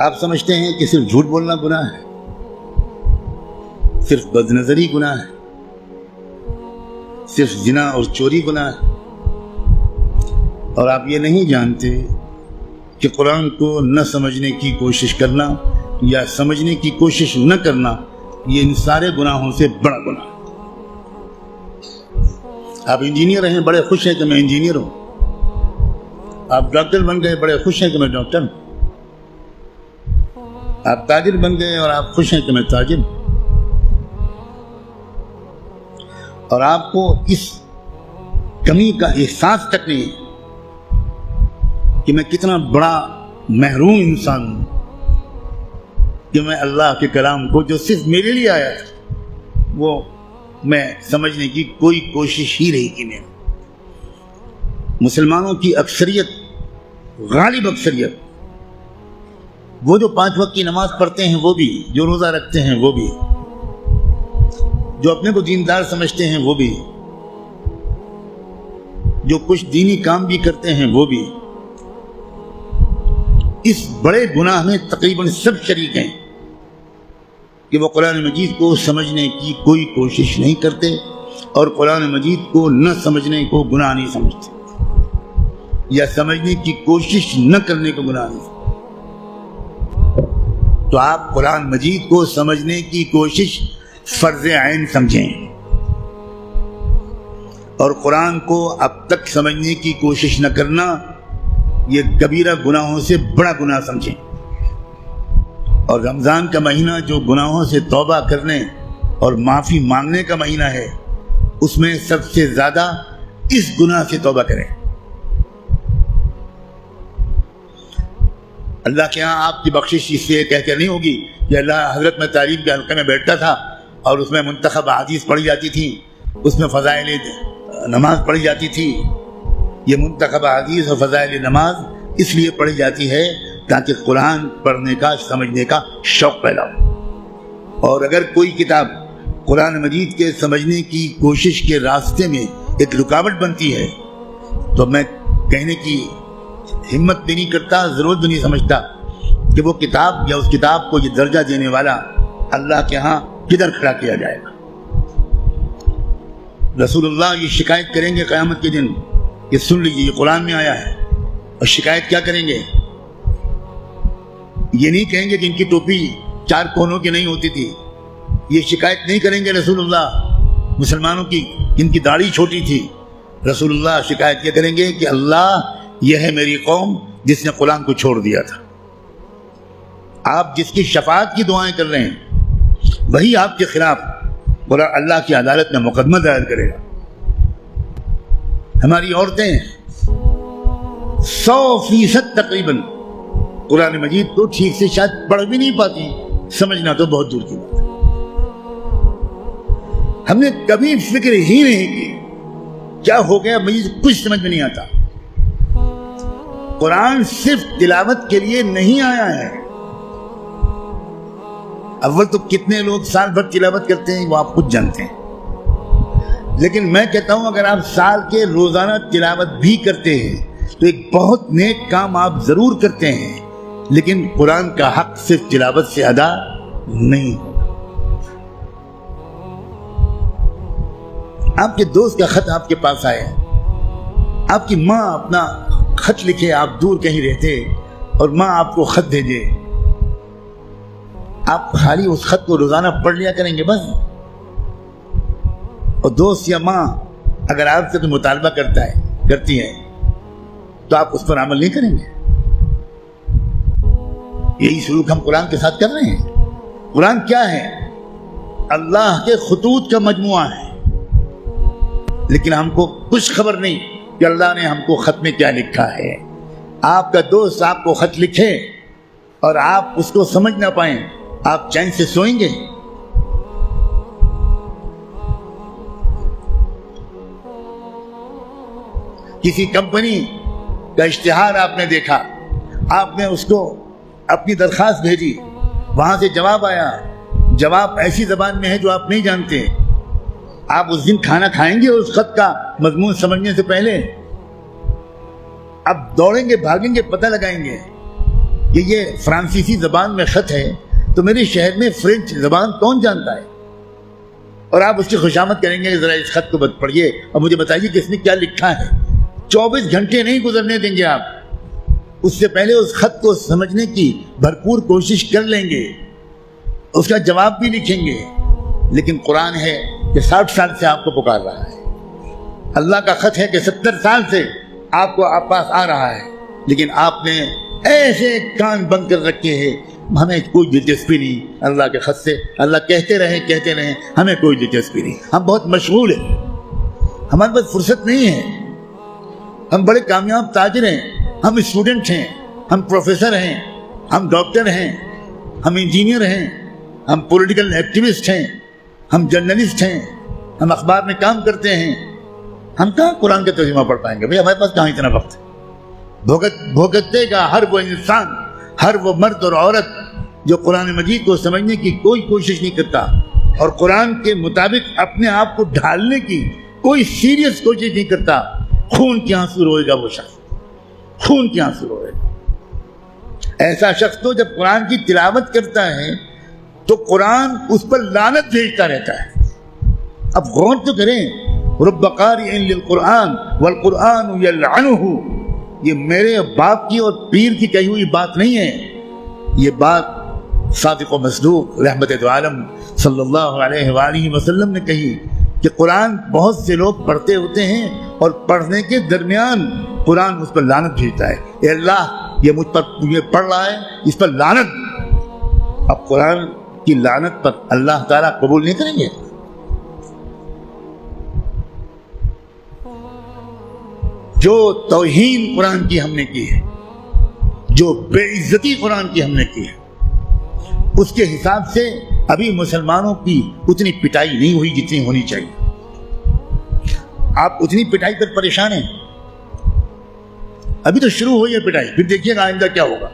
آپ سمجھتے ہیں کہ صرف جھوٹ بولنا گناہ ہے، صرف بد نظری گناہ ہے، صرف زنا اور چوری گناہ ہے، اور آپ یہ نہیں جانتے کہ قرآن کو نہ سمجھنے کی کوشش کرنا یا سمجھنے کی کوشش نہ کرنا یہ ان سارے گناہوں سے بڑا گناہ ہے۔ آپ انجینئر ہیں، بڑے خوش ہیں کہ میں انجینئر ہوں، آپ ڈاکٹر بن گئے، بڑے خوش ہیں کہ میں ڈاکٹر ہوں، آپ تاجر بن گئے اور آپ خوش ہیں کہ میں تاجر ہوں، اور آپ کو اس کمی کا احساس تک نہیں ہے کہ میں کتنا بڑا محروم انسان ہوں کہ میں اللہ کے کلام کو جو صرف میرے لیے آیا تھا وہ میں سمجھنے کی کوئی کوشش ہی نہیں کی۔ میں مسلمانوں کی اکثریت، غالب اکثریت، وہ جو 5 وقت کی نماز پڑھتے ہیں وہ بھی، جو روزہ رکھتے ہیں وہ بھی، جو اپنے کو دیندار سمجھتے ہیں وہ بھی، جو کچھ دینی کام بھی کرتے ہیں وہ بھی، اس بڑے گناہ میں تقریباً سب شریک ہیں کہ وہ قرآن مجید کو سمجھنے کی کوئی کوشش نہیں کرتے اور قرآن مجید کو نہ سمجھنے کو گناہ نہیں سمجھتے، یا سمجھنے کی کوشش نہ کرنے کو گناہ نہیں سمجھتے۔ تو آپ قرآن مجید کو سمجھنے کی کوشش فرض عین سمجھیں، اور قرآن کو اب تک سمجھنے کی کوشش نہ کرنا یہ کبیرہ گناہوں سے بڑا گناہ سمجھیں۔ اور رمضان کا مہینہ جو گناہوں سے توبہ کرنے اور معافی مانگنے کا مہینہ ہے، اس میں سب سے زیادہ اس گناہ سے توبہ کریں۔ اللہ کے ہاں آپ کی بخشش اس سے کہہ کر نہیں ہوگی کہ اللہ حضرت میں تعلیم کے حلقے میں بیٹھتا تھا اور اس میں منتخب احادیث پڑھی جاتی تھی، اس میں فضائل نماز پڑھی جاتی تھی۔ یہ منتخب احادیث اور فضائل نماز اس لیے پڑھی جاتی ہے تاکہ قرآن پڑھنے کا، سمجھنے کا شوق پیدا ہو۔ اور اگر کوئی کتاب قرآن مجید کے سمجھنے کی کوشش کے راستے میں ایک رکاوٹ بنتی ہے تو میں کہنے کی ہمت بھی نہیں کرتا، ضرورت بھی نہیں سمجھتا کہ وہ کتاب یا اس کتاب کو یہ درجہ دینے والا اللہ کے ہاں کدھر کھڑا کیا جائے گا۔ رسول اللہ یہ شکایت کریں گے قیامت کے دن کہ سن لیجیے یہ قرآن میں آیا ہے، اور شکایت کیا کریں گے؟ یہ نہیں کہیں گے کہ ان کی ٹوپی 4 کونوں کی نہیں ہوتی تھی، یہ شکایت نہیں کریں گے رسول اللہ مسلمانوں کی ان کی داڑھی چھوٹی تھی۔ رسول اللہ شکایت کیا کریں گے کہ اللہ یہ ہے میری قوم جس نے قرآن کو چھوڑ دیا تھا۔ آپ جس کی شفاعت کی دعائیں کر رہے ہیں وہی آپ کے خلاف اللہ کی عدالت میں مقدمہ دائر کرے گا۔ ہماری عورتیں 100% تقریباً قرآن مجید کو ٹھیک سے شاید پڑھ بھی نہیں پاتی، سمجھنا تو بہت دور کی بات ہے۔ ہم نے کبھی فکر ہی نہیں کی کیا ہو گیا، مجھے کچھ سمجھ میں نہیں آتا۔ قرآن صرف تلاوت کے لیے نہیں آیا ہے۔ اول تو کتنے لوگ سال بھر تلاوت کرتے ہیں وہ آپ خود جانتے ہیں، لیکن میں کہتا ہوں اگر آپ سال کے روزانہ تلاوت بھی کرتے ہیں تو ایک بہت نیک کام آپ ضرور کرتے ہیں، لیکن قرآن کا حق صرف تلاوت سے ادا نہیں ہوگا۔ آپ کے دوست کا خط آپ کے پاس آئے، آپ کی ماں اپنا خط لکھے، آپ دور کہیں رہتے اور ماں آپ کو خط بھیجے، آپ خالی اس خط کو روزانہ پڑھ لیا کریں گے بس؟ اور دوست یا ماں اگر آپ سے کوئی مطالبہ کرتی ہے تو آپ اس پر عمل نہیں کریں گے؟ یہی سلوک ہم قرآن کے ساتھ کر رہے ہیں۔ قرآن کیا ہے؟ اللہ کے خطوط کا مجموعہ ہے، لیکن ہم کو کچھ خبر نہیں کہ اللہ نے ہم کو خط میں کیا لکھا ہے۔ آپ کا دوست آپ کو خط لکھے اور آپ اس کو سمجھ نہ پائیں، آپ چین سے سوئیں گے؟ کسی کمپنی کا اشتہار آپ نے دیکھا، آپ نے اس کو اپنی درخواست بھیجی، وہاں سے جواب آیا، جواب ایسی زبان میں ہے جو آپ نہیں جانتے، آپ اس دن کھانا کھائیں گے اس خط کا مضمون سمجھنے سے پہلے؟ اب دوڑیں گے، بھاگیں گے، پتہ لگائیں گے یہ فرانسیسی زبان میں خط ہے تو میرے شہر میں فرینچ زبان کون جانتا ہے؟ اور آپ اس کی خوشامد کریں گے ذرا اس خط کو پڑھیے اور مجھے بتائیے کہ اس نے کیا لکھا ہے۔ 24 گھنٹے نہیں گزرنے دیں گے آپ، اس سے پہلے اس خط کو سمجھنے کی بھرپور کوشش کر لیں گے، اس کا جواب بھی لکھیں گے۔ لیکن قرآن ہے کہ 60 سال سے آپ کو پکار رہا ہے، اللہ کا خط ہے کہ 70 سال سے آپ کو آپ پاس آ رہا ہے، لیکن آپ نے ایسے کان بند کر رکھے ہیں، ہمیں کوئی دلچسپی نہیں اللہ کے خط سے، اللہ کہتے رہیں ہمیں کوئی دلچسپی نہیں، ہم بہت مشغول ہیں، ہمارے پاس فرصت نہیں ہے، ہم بڑے کامیاب تاجر ہیں، ہم اسٹوڈنٹ ہیں، ہم پروفیسر ہیں، ہم ڈاکٹر ہیں، ہم انجینئر ہیں، ہم پولیٹیکل ایکٹیوسٹ ہیں، ہم جرنلسٹ ہیں، ہم اخبار میں کام کرتے ہیں، ہم کہاں قرآن کا ترجمہ پڑھ پائیں گے؟ بھئی ہمارے پاس کہاں اتنا وقت ہے؟ بھوگتے کا ہر وہ انسان، ہر وہ مرد اور عورت جو قرآن مجید کو سمجھنے کی کوئی کوشش نہیں کرتا اور قرآن کے مطابق اپنے آپ کو ڈھالنے کی کوئی سیریس کوشش نہیں کرتا، خون کے آنسو روئے گا وہ شخص، خون کے آنسو روئے گا۔ ایسا شخص تو جب قرآن کی تلاوت کرتا ہے تو قرآن اس پر لعنت بھیجتا رہتا ہے۔ اب غور تو کریں، رب قارئ للقرآن والقرآن یلعنہ، یہ میرے باپ کی اور پیر کی کہی ہوئی بات نہیں ہے، یہ بات صادق و مصدوق رحمت دو عالم صلی اللہ علیہ وآلہ وسلم نے کہی کہ قرآن بہت سے لوگ پڑھتے ہوتے ہیں اور پڑھنے کے درمیان قرآن اس پر لعنت بھیجتا ہے، اے اللہ یہ مجھ پر یہ پڑھ رہا ہے، اس پر لعنت۔ اب قرآن کی لعنت پر اللہ تعالیٰ قبول نہیں کریں گے؟ جو توہین قرآن کی ہم نے کی ہے، جو بے عزتی قرآن کی ہم نے کی ہے، اس کے حساب سے ابھی مسلمانوں کی اتنی پٹائی نہیں ہوئی جتنی ہونی چاہیے۔ آپ اتنی پٹائی پر پریشان ہیں، ابھی تو شروع ہوئی ہے پٹائی، پھر دیکھیے گا آئندہ کیا ہوگا۔